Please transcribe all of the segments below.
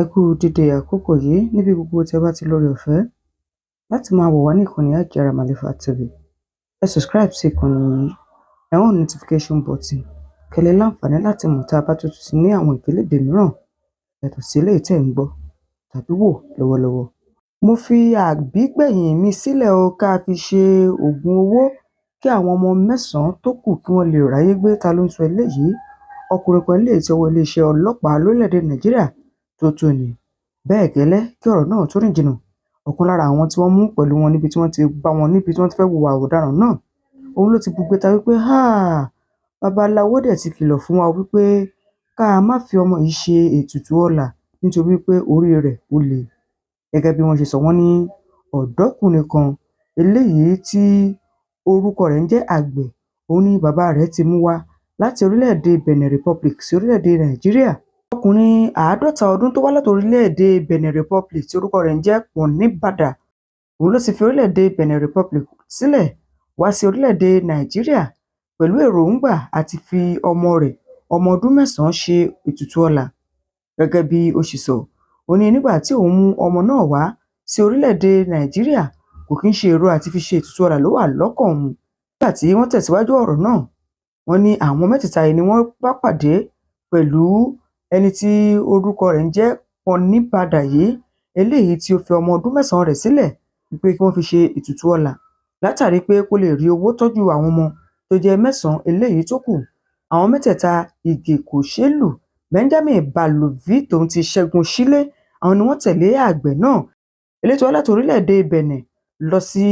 Ẹ kú dédé àkókò yìí níbi gbogbo tí ẹ bá ti lórí ọ̀fẹ́ láti máa wò wá ní ìkànnì Agbe Màlífà TV. Ẹ subscribe sí ìkànnì yìí, ẹ hàn notification button kẹ́lẹ́ láǹfààní láti mọ̀ tá a bá tuntun sí ní àwọn ìkéléde mìíràn yàtọ̀ sí eléyìí tẹ́ ń gbọ́ tàbí wò lọ́wọ́lọ́wọ́. Mo fi àbígbẹ̀yìn mi sílẹ̀ o ká fi ṣe oògùn owó kí àwọn ọmọ mẹ́sàn-án tó kù kí wọ́n lè ráyé gbé. Ta ló ń sọ eléyìí? Ọkùnrin kan eléyìí tí ọwọ́ iléeṣẹ́ ọlọ́pàá lórílẹ̀‐èdè Nàìjíríà tó tó ni. Bẹ́ẹ̀ gẹ́lẹ́ kí ọ̀rọ̀ náà tó rìn jìnnà, ọ̀kan lára àwọn tí wọ́n mú pẹ̀lú wọn níbi tí wọ́n ti bá wọn níbi tí wọ́n ti fẹ́ hùwà ọ̀daràn náà, òun ló ti bugbe ta wípé babaláwo dẹ̀ ti kìlọ̀ fún wa wípé ká má fi ọmọ yìí ṣe ètùtù ọlà nítorí pé orí rẹ̀ ó le. Gẹ́gẹ́ bí wọ́n ṣe sọ, wọ́n ní ọ̀dọ́kùnrin kan eléyìí tí orúkọ rẹ̀ ń jẹ́ Agbe, òun ni bàbá rẹ̀ ti mú wá láti orílẹ̀-èdè Benin Republic sí orílẹ̀-èdè Nàìjíríà. Ọkùnrin 50 ọdún tó wá láti orílẹ̀-èdè Benin Republic tí orúkọ rẹ̀ ń jẹ́ Ponibada, òun ló ti fi orílẹ̀-èdè Benin Republic sílẹ̀ wá sí orílẹ̀-èdè Nàìjíríà pẹ̀lú èròǹgbà àti fi ọmọ rẹ̀ ọmọ ọdún 9 ṣe ètùtù ọlà. Gẹ́gẹ́ bí ó ṣe sọ, ó ní nígbà tí òun mú ọmọ náà wá sí orílẹ̀-èdè Nàìjíríà, kò kí ń ṣe èrò àti fi ṣe ètùtù ọlà ló wà lọ́kàn òun. Nígbà tí wọ́n tẹ̀síwájú ọ̀rọ̀ náà, wọ́n ní àwọn mẹ́tẹ̀ẹ̀ta yìí ni wọ́n bá pàdé pẹ̀lú ẹni tí orúkọ rẹ̀ ń jẹ́ Ponibada yìí, eléyìí tí ó fi ọmọ ọdún 9 rẹ̀ sílẹ̀ wípé kí wọ́n fi ṣe ètùtù ọlà látàrí pé kó lè rí owó tọ́jú àwọn ọmọ tó jẹ́ 9 eléyìí tó kù. Àwọn mẹ́tẹ̀ẹ̀ta Ìgèkòṣèlú Benjamin Balovi tòun ti Ṣẹ́gun Sílé, àwọn ni wọ́n tẹ̀lé Àgbẹ̀ náà eléyìí tó wá láti orílẹ̀-èdè Benin lọ sí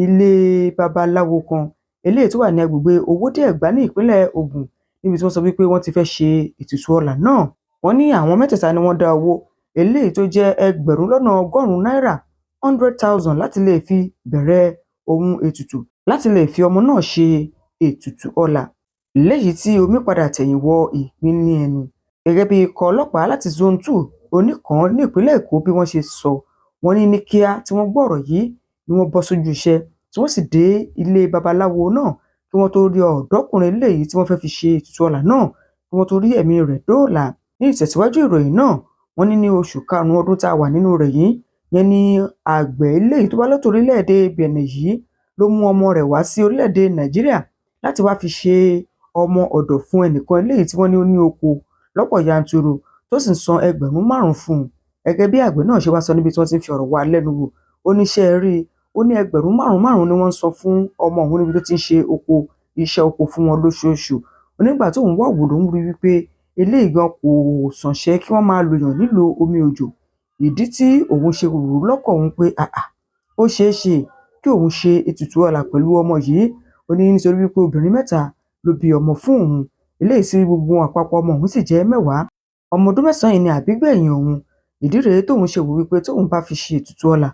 ilé babaláwo kan eléyìí tó wà ní agbègbè Owódé Ẹ̀gbá ní ìpínlẹ̀ Ògùn, níbi tí wọ́n sọ wípé wọ́n ti fẹ́ ṣe ètùtù ọlà náà. Wọ́n ní àwọn mẹ́tẹ̀ẹ̀ta ni wọ́n dá owó eléyìí tó jẹ́ ẹgbẹ̀rún lọ́nà ọgọ́rùn-ún náírà 100,000 láti lè fi bẹ̀rẹ̀ ohun ètùtù láti lè fi ọmọ náà ṣe ètùtù ọlà, léyìí tí omi padà tẹ̀yìn wọ ìgbín ní ẹnu. Gẹ́gẹ́ bí ikọ̀ ọlọ́pàá láti Zone 2 Oníkan ní ìpínlẹ̀ Èkó bí wọ́n ṣe sọ, wọ́n ní kíá tí wọ́n gbọ́ ọ̀rọ̀ yìí ni wọ́n bọ́ sójú iṣẹ́ tí wọ́n sì dé ilé babaláwo náà kí wọ́n tó rí ọ̀dọ́kùnrin eléyìí tí wọ́n fẹ́ fi ṣe ètùtù ọlà náà kí wọ́n tó rí ẹ̀mí rẹ̀ dóòlà. Ní ìtẹ̀síwájú ìròyìn náà, wọ́n ní oṣù karùn-ún ọdún tá a wà nínú rẹ̀ yìí, yẹn ni Àgbẹ̀ eléyìí tó wá láti orílẹ̀-èdè Benin yìí ló mú ọmọ rẹ̀ wá sí orílẹ̀-èdè Nàìjíríà láti wá fi ṣe ọmọ ọ̀dọ̀ fún ẹnìkan eléyìí tí wọ́n ní ó ní oko lọ́pọ̀ yanturu tó sì ń san ẹgbẹ̀rún 5 fún un. Gẹ́gẹ́ bí Àgbẹ̀ náà ṣe wá sọ níbi tí wọ́n ti ń fi ọ̀rọ̀ wá lẹ́nu wò, ó ní ṣé ẹ rí i, ó ní ẹgbẹ̀rún 5 ni wọ́n ń san fún ọmọ òun níbi tó ti ń ṣe iṣẹ́ oko fún wọn lóṣooṣù. Onígbà tóun wá wò lòun rí wípé eléyìí gan kò sànṣẹ́ kí wọ́n máa lòyàn nílò omi òjò. Ìdí tí òun ṣe rò lọ́kàn òun pé ó ṣeé ṣe kí òun ṣe ètùtù ọlà pẹ̀lú ọmọ yìí. Ó ní nítorí wípé obìnrin 3 ló bí ọmọ fún òun, eléyìí sí gbogbo àpapọ̀ ọmọ òun sì jẹ́ 10. Ọmọ ọdún 9 yìí ni àbígbẹ̀yìn òun. Ìdí rèé tóun ṣe wò wípé tóun bá fi ṣe ètùtù ọlà,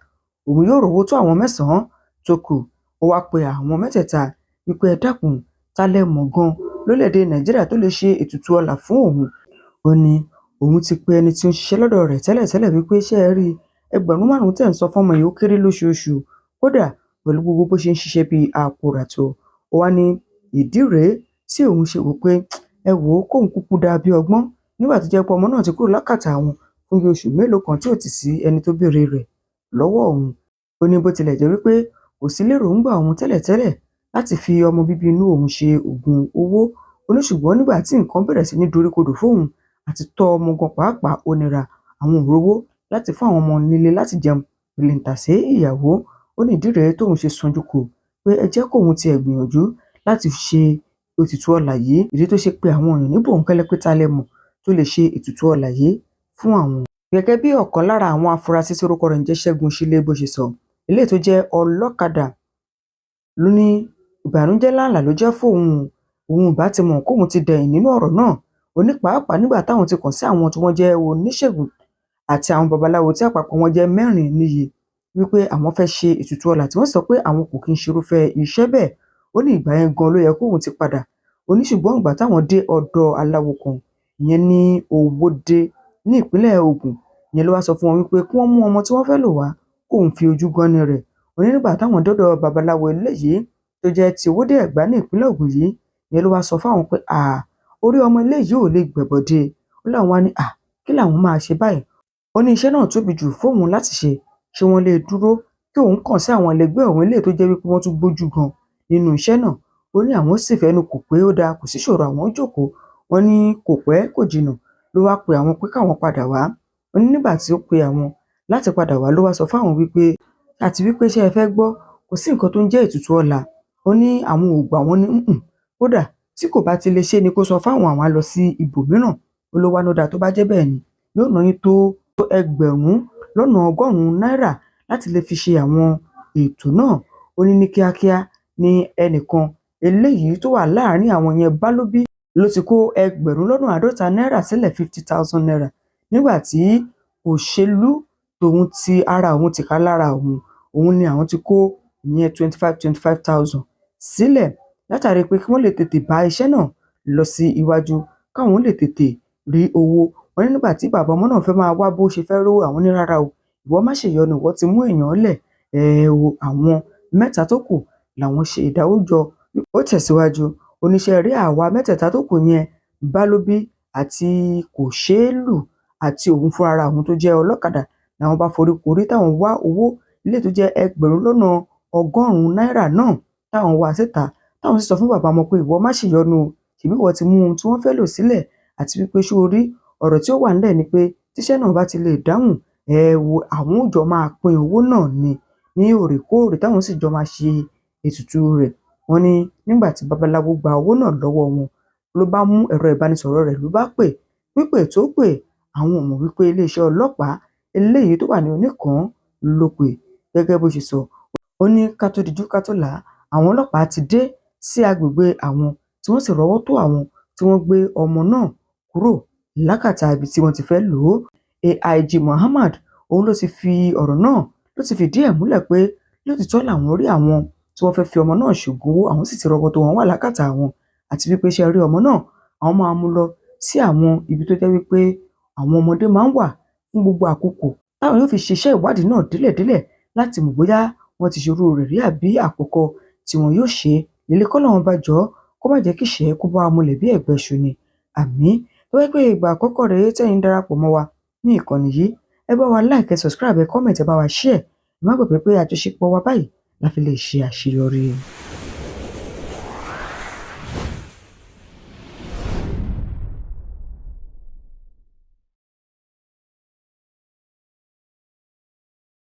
òun yóò rówó tó àwọn 9 tó kù. Ó wá pe àwọn mẹ́tẹ̀ẹ̀ta wípé ẹ dákun, ta lẹ mọ̀ gan lórílẹ̀-èdè Nàìjíríà tó lè ṣe ètùtù ọlà fún òun. Ó ní òun ti pe ẹni tí ó ń ṣiṣẹ́ lọ́dọ̀ rẹ̀ tẹ́lẹ̀tẹ́lẹ̀ wípé ṣé ẹ rí i, ẹgbẹ̀rún 5 tẹ̀ ń san fọ́mọ yìí ó kéré lóṣooṣù, kódà pẹ̀lú gbogbo bó ṣe ń ṣiṣẹ́ bíi àpòràtó. Ó wá ní ìdí rèé tí òun ṣe wò pé ẹ wò ó kóun kúkú dá bí ọgbọ́n nígbà tó jẹ́ pé ọmọ náà ti kúrò lákàtà àwọn fún bí oṣù mélòó kan tí ò ti sí ẹni tó béèrè rẹ̀ lọ́wọ́ òun. Ó ní bó tilẹ̀ jẹ́ wípé kò sí léròǹgbà òun tẹ́lẹ̀tẹ́lẹ̀ láti fi ọmọ bíbí inú òun ṣe oògùn owó. Ó ní ṣùgbọ́n nígbà tí nǹkan bẹ̀rẹ̀ sí ní doríkodò fóun àti tọ́ ọmọ gan pàápàá ó nira, àwọn ò rówó láti fún àwọn ọmọ nílé láti jẹun ìlẹ̀ǹtàsé ìyàwó. Ó ní ìdí rèé tóun ṣe sanjú kò pé ẹ jẹ́ kóun tiẹ̀ gbìyànjú láti ṣe ètùtù ọlà yìí. Ìdí tó ṣe pé àwọn èèyàn ní bòńkẹ́lẹ́ pé ta lẹ mọ̀ tó lè ṣe ètùtù ọlà yìí fún àwọn. Gẹ́gẹ́ bí ọ̀kan lára àwọn afurasí tí orúkọ rẹ̀ ń jẹ́ Ṣẹ́gun Sílé bó ṣe sọ, eléyìí tó jẹ́ ọlọ́kadà ló ní ìbànújẹ́ ńláǹlà ló jẹ́ fóun. Òun ìbá ti mọ̀ kóun ti dẹ̀yìn nínú ọ̀rọ̀ náà. Ó ní pàápàá nígbà táwọn ti kàn sí àwọn tí wọ́n jẹ́ oníṣègùn àti àwọn babaláwo tí àpapọ̀ wọn jẹ́ 4 níye wípé àwọn fẹ́ ṣe ètùtù ọlà tí wọ́n sọ pé àwọn kò kí ń ṣerúfẹ́ iṣẹ́ bẹ́ẹ̀. Ó ní ìgbà yẹn gan ló yẹ kóun ti padà. Ó ní ṣùgbọ́n ìgbà táwọn dé ọ̀dọ̀ aláwo kan ìyẹn ní Owódé ní ìpínlẹ̀ Ògùn, ìyẹn ló wá sọ fún wọn wípé kí wọ́n mú ọmọ tí wọ́n fẹ́ lò wá kóun fi ojú gánni rẹ̀. Ó ní nígbà táwọn dọ́dọ̀ babaláwo eléyìí tó jẹ́ ti Owódé Ẹ̀gbá ní ìpínlẹ̀ Ògùn yìí, ìyẹn ló wá sọ fáwọn pé orí ọmọ eléyìí ò lè gbẹ̀bọ̀dé. Ó láwọn wá ní kí làwọn máa ṣe báyìí. ó ní iṣẹ́ náà tóbi jù fóun láti ṣé wọ́n lè dúró kí òun kàn sí àwọn ẹlẹgbẹ́ òun eléyìí tó jẹ́ wípé wọ́n tún gbójú gan nínú iṣẹ́ náà. Ó ní àwọn sì fẹ́nu kò pé ó dáa, kò sí ṣòro, àwọn jókòó. Wọ́n ní kò pẹ́ kò jìnnà ló wá pe àwọn pé káwọn padà wá. Ó ní nígbà tí ó pe àwọn láti padà wá ló wá sọ fáwọn wípé àti wípé ṣé ẹ fẹ́ gbọ́, kò sí nǹkan tó ń jẹ́ ètùtù ọlà. Ó ní àwọn ò gbà, wọ́n ní kódà tí kò bá ti lè ṣe ni kó sọ fáwọn, àwọn á lọ sí ibòmíràn. Ó ló wá ló dáa tó bá jẹ́ bẹ́ẹ̀ ni yóò ná yín tó ẹgbẹ̀rún lọ́nà ọgọ́rùn-ún náírà láti lè fi ṣe àwọn ètò náà. Ó ní kíákíá ni ẹnìkan eléyìí tó wà láàárín àwọn yẹn bá ló bí ló ti kó ẹgbẹ̀rún lọ́nà àádọ́ta náírà sílẹ̀ 50,000 naira nígbà tí òṣèlú tòun ti ara òun tìká lára òun ni àwọn ti kó ìyẹn 25,000 sílẹ̀ látàrí pé kí wọ́n lè tètè bá iṣẹ́ náà lọ sí iwájú, káwọn lè tètè rí owó. Wọ́n ní nígbà tí bàbá ọmọ náà fẹ́ máa wá bó ṣe fẹ́ rówó, àwọn ní rárá o, ìwọ má ṣèyọnu, ìwọ ti mú èèyàn lẹ̀. Àwọn mẹ́ta tó kù làwọn ṣe ìdáwójọ. Ó tẹ̀síwájú, oníṣẹ́ rí àwa mẹ́tẹ̀ẹ̀ta tó kù yẹn Bálóbí àti Kòṣeélù àti òun fúnra ara òun tó jẹ́ ọlọ́kadà làwọn bá foríkorí táwọn wá owó ilé tó jẹ́ ẹgbẹ̀rún lọ́nà ọgọ́rùn-ún náírà náà táwọn wá síta, táwọn sì sọ fún bàbá ọmọ pé ìwọ má ṣèyọnu o, ṣèbí ìwọ ti mú ohun tí wọ́n fẹ́ lò sílẹ̀, àti wípé ṣó o rí ọ̀rọ̀ tí ó wà nílẹ̀ ni pé tíṣẹ́ náà bá ti lè dáhùn, àwọn ò jọ máa pín owó náà ní òrèkóòrè táwọn sì jọ máa ṣe ètùtù rẹ̀. Wọ́n ní nígbà tí babaláwo gba owó náà lọ́wọ́ wọn ló bá mú ẹ̀rọ ìbánisọ̀rọ̀ rẹ̀ ló bá pípè tó pè, àwọn ò mọ̀ wípé iléeṣẹ́ ọlọ́pàá eléyìí tó wà ní Oníkan ló pè. Gẹ́gẹ́ bó ṣe sọ, ó ní ká tó dijú ká tó là á, àwọn ọlọ́pàá ti dé sí agbègbè àwọn tí wọ́n sì rọ́wọ́ tó àwọn tí wọ́n gbé ọmọ náà kúrò lákàtà ibi tí wọ́n ti fẹ́ lò ó. AIG Muhammad òun ló ti fi ọ̀rọ̀ náà ló ti fìdí ẹ̀ múlẹ̀ pé lótìítọ́ làwọn rí àwọn tí wọ́n fẹ́ fi ọmọ náà ṣògo owó, àwọn sì ti rọ́wọ́ tó wọn wà lákàtà àwọn, àti wípé ṣé rí ọmọ náà, àwọn máa mú lọ sí àwọn ibi tó jẹ́ wípé àwọn ọmọdé máa ń wà fún gbogbo àkókò táwọn yóò fi ṣiṣẹ́ ìwádìí náà délẹ̀délẹ̀ láti mọ̀ bóyá wọ́n ti ṣerú rẹ̀ rí àbí àkọ́kọ́ tí wọn yóò ṣe. Ilé kọ́ lọ́wọ́n bá jọ kó má jẹ́ kí ìṣẹ́ kó bá wa mulẹ̀ bí ẹ̀gbẹ́ iṣu ni. Àmín. Tó bá jẹ́ pé ìgbà àkọ́kọ́ rèé tẹ́yin darapọ̀ mọ́ wa ní ìkànnì yìí, ẹ bá wa like, ẹ subscribe, ẹ comment, ẹ bá wa share. Ẹ má gbàgbé pé àjọṣepọ̀ wa báyìí la fi lè ṣe àṣeyọrí.